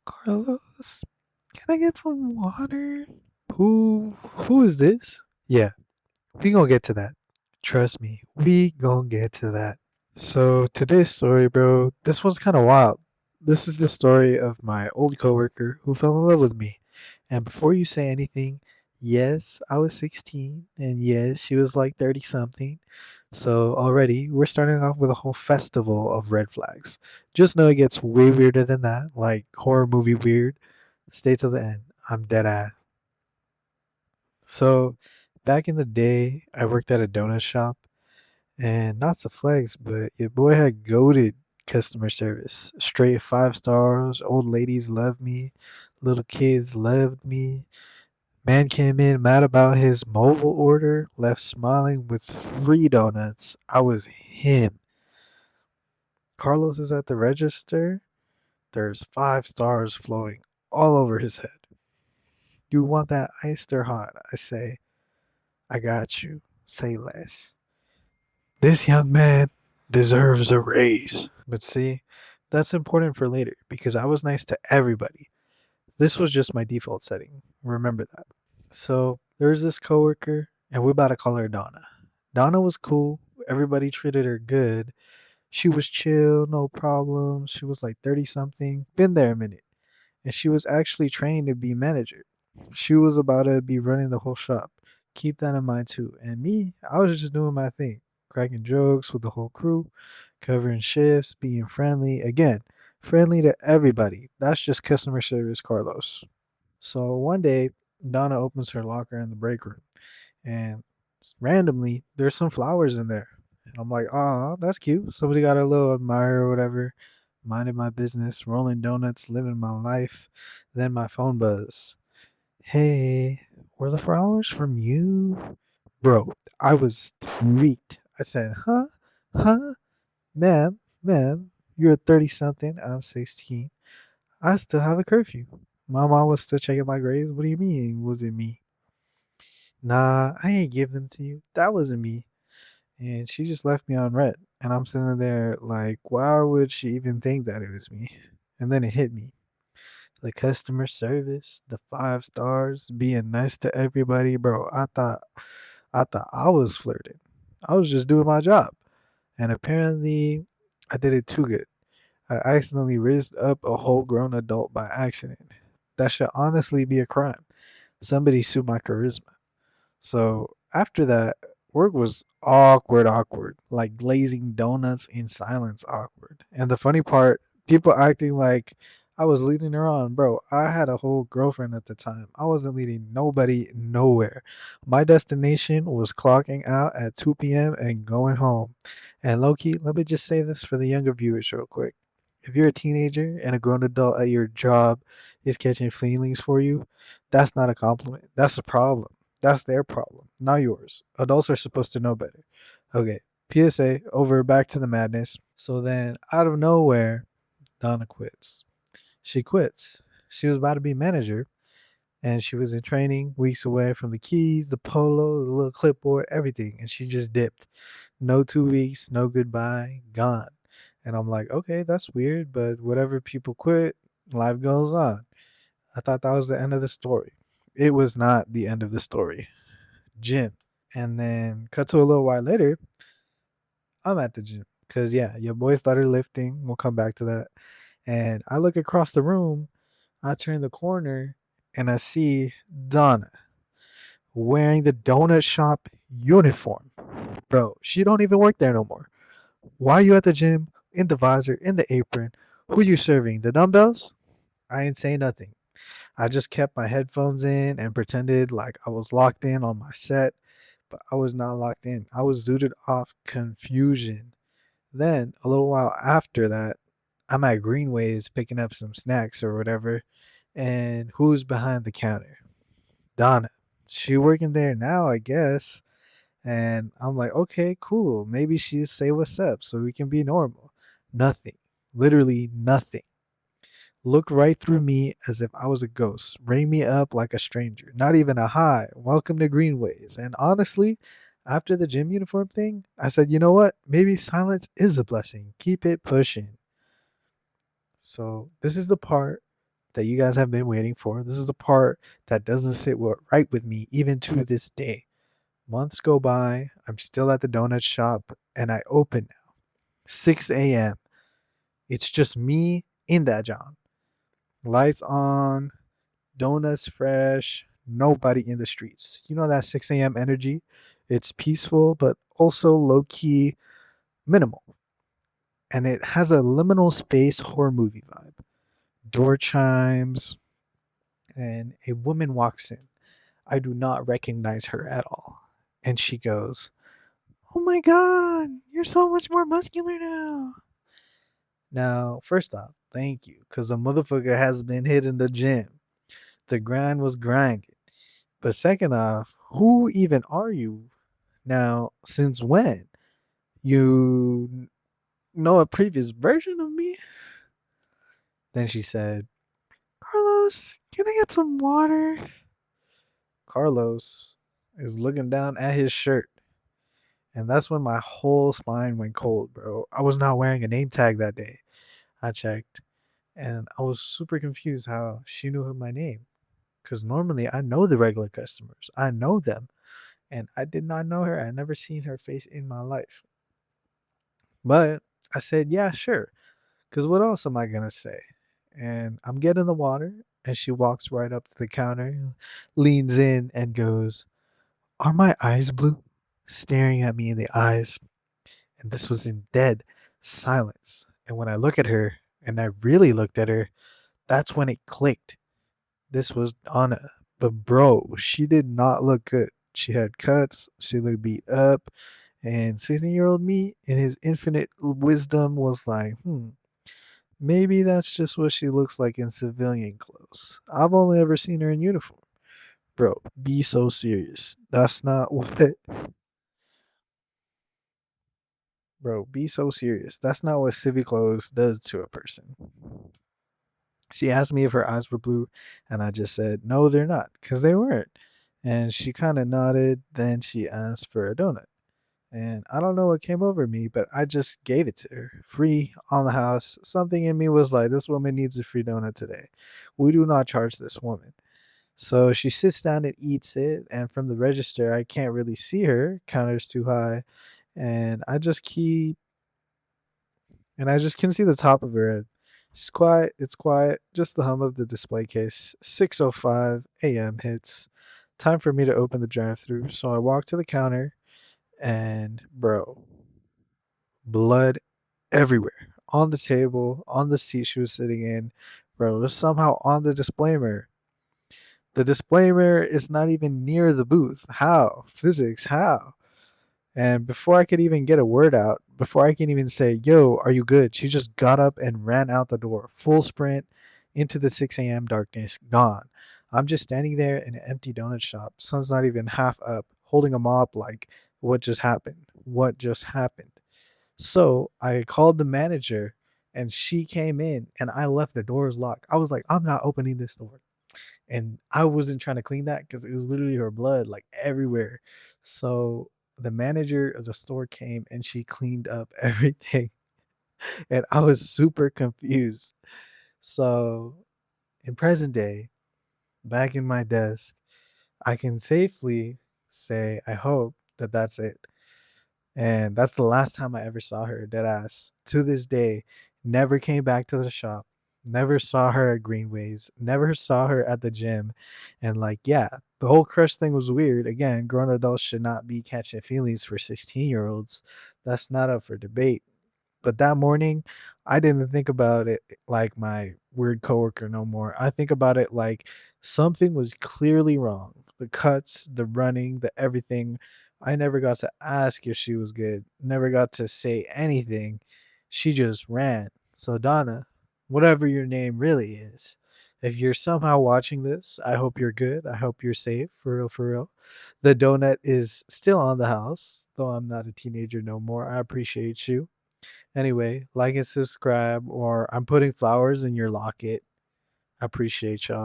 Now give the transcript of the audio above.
Carlos, can I get some water? Who is this? Yeah, we gonna get to that. Trust me, we gonna get to that. So today's story, bro, this one's kind of wild. This is the story of my old coworker who fell in love with me. And before you say anything, yes, I was 16, and yes, she was like 30 something. So already we're starting off with a whole festival of red flags. Just know it gets way weirder than that, like horror movie weird. Stay till the end. I'm dead ass. So back in the day, I worked at a donut shop. And not to flex, but your boy had goated customer service. Straight 5 stars. Old ladies loved me. Little kids loved me. Man came in mad about his mobile order, left smiling with 3 donuts. I was him. Carlos is at the register. There's 5 stars floating all over his head. You want that iced or hot? I say, I got you. Say less. This young man deserves a raise. But see, that's important for later because I was nice to everybody. This was just my default setting. Remember that. So there's this coworker, and we're about to call her Donna. Donna was cool. Everybody treated her good. She was chill, no problems. She was like 30 something, been there a minute. And she was actually training to be manager. She was about to be running the whole shop. Keep that in mind too. And me, I was just doing my thing, cracking jokes with the whole crew, covering shifts, being friendly. Again, friendly to everybody. That's just customer service, Carlos. So one day, Donna opens her locker in the break room, and randomly, there's some flowers in there. And I'm like, oh, that's cute. Somebody got a little admirer or whatever. Minding my business, rolling donuts, living my life. Then my phone buzz. Hey, were the flowers from you? Bro, I was freaked. I said, huh? Huh? Ma'am, you're 30 something. I'm 16. I still have a curfew. My mom was still checking my grades. What do you mean? Was it me? Nah, I ain't give them to you. That wasn't me. And she just left me on red. And I'm sitting there like, why would she even think that it was me? And then it hit me. The customer service, the 5 stars, being nice to everybody, bro. I thought I was flirting. I was just doing my job. And apparently I did it too good. I accidentally raised up a whole grown adult by accident. That should honestly be a crime. Somebody sue my charisma. So after that, work was awkward, like glazing donuts in silence awkward. And the funny part, people acting like I was leading her on. Bro, I had a whole girlfriend at the time. I wasn't leading nobody nowhere. My destination was clocking out at 2 p.m. and going home. And Loki, let me just say this for the younger viewers real quick. If you're a teenager and a grown adult at your job is catching feelings for you, that's not a compliment. That's a problem. That's their problem, not yours. Adults are supposed to know better. Okay, PSA, over, back to the madness. So then, out of nowhere, Donna quits. She quits. She was about to be manager, and she was in training, weeks away from the keys, the polo, the little clipboard, everything. And she just dipped. No 2 weeks, no goodbye, gone. And I'm like, okay, that's weird, but whatever, people quit, life goes on. I thought that was the end of the story. It was not the end of the story. Gym. And then cut to a little while later, I'm at the gym. Cause yeah, your boy started lifting. We'll come back to that. And I look across the room, I turn the corner, and I see Donna wearing the donut shop uniform. Bro, she don't even work there no more. Why are you at the gym, in the visor, in the apron? Who you serving? The dumbbells? I ain't say nothing. I just kept my headphones in and pretended like I was locked in on my set, but I was not locked in. I was zooted off confusion. Then, a little while after that, I'm at Greenways picking up some snacks or whatever. And who's behind the counter? Donna. She working there now, I guess. And I'm like, okay, cool. Maybe she'll say what's up so we can be normal. Nothing. Literally nothing. Looked right through me as if I was a ghost, rang me up like a stranger, not even a hi, welcome to Greenways. And honestly, after the gym uniform thing, I said, you know what? Maybe silence is a blessing. Keep it pushing. So, this is the part that you guys have been waiting for. This is the part that doesn't right with me even to this day. Months go by. I'm still at the donut shop and I open now. 6 a.m. It's just me in that John. Lights on, donuts fresh, nobody in the streets. You know that 6 a.m. energy? It's peaceful, but also low key minimal. And it has a liminal space horror movie vibe. Door chimes, and a woman walks in. I do not recognize her at all. And she goes, "Oh my God, you're so much more muscular now." Now, first off, thank you, because the motherfucker has been hitting the gym. The grind was grinding. But second off, who even are you? Now, since when? You know a previous version of me? Then she said, "Carlos, can I get some water?" Carlos is looking down at his shirt. And that's when my whole spine went cold, bro. I was not wearing a name tag that day. I checked and I was super confused how she knew my name. Because normally I know the regular customers, I know them. And I did not know her. I never seen her face in my life. But I said, yeah, sure. Because what else am I going to say? And I'm getting the water. And she walks right up to the counter, leans in, and goes, "Are my eyes blue?" Staring at me in the eyes. And this was in dead silence. And when I look at her, and I really looked at her, that's when it clicked. This was Donna. But bro, she did not look good. She had cuts, she looked beat up, and 16-year-old me, in his infinite wisdom, was like, maybe that's just what she looks like in civilian clothes. I've only ever seen her in uniform. Bro, be so serious. That's not what. Bro, be so serious. That's not what civvy clothes does to a person. She asked me if her eyes were blue, and I just said, no, they're not, because they weren't. And she kind of nodded. Then she asked for a donut. And I don't know what came over me, but I just gave it to her. Free on the house. Something in me was like, this woman needs a free donut today. We do not charge this woman. So she sits down and eats it. And from the register, I can't really see her. Counter's too high. And I just can see the top of her head. She's quiet. It's quiet. Just the hum of the display case. 6:05 a.m. hits. Time for me to open the drive-through. So I walk to the counter, and bro, blood everywhere on the table, on the seat she was sitting in. Bro, it was somehow on the display mirror. The display mirror is not even near the booth. How? Physics? How? And before I could even get a word out, before I can even say, "Yo, are you good?" she just got up and ran out the door, full sprint into the 6 a.m. darkness, gone. I'm just standing there in an empty donut shop, sun's not even half up, holding a mop like, what just happened? What just happened? So I called the manager and she came in and I left the doors locked. I was like, I'm not opening this door. And I wasn't trying to clean that because it was literally her blood like everywhere. So the manager of the store came and she cleaned up everything. And I was super confused. So in present day, back in my desk, I can safely say, I hope that that's it. And that's the last time I ever saw her, dead ass. To this day, never came back to the shop. Never saw her at Greenways. Never saw her at the gym. And like, yeah, the whole crush thing was weird. Again, grown adults should not be catching feelings for 16-year-olds. That's not up for debate. But that morning, I didn't think about it like my weird coworker no more. I think about it like something was clearly wrong. The cuts, the running, the everything. I never got to ask if she was good. Never got to say anything. She just ran. So Donna, whatever your name really is, if you're somehow watching this, I hope you're good. I hope you're safe. For real, for real. The donut is still on the house, though I'm not a teenager no more. I appreciate you. Anyway, like and subscribe, or I'm putting flowers in your locket. I appreciate y'all.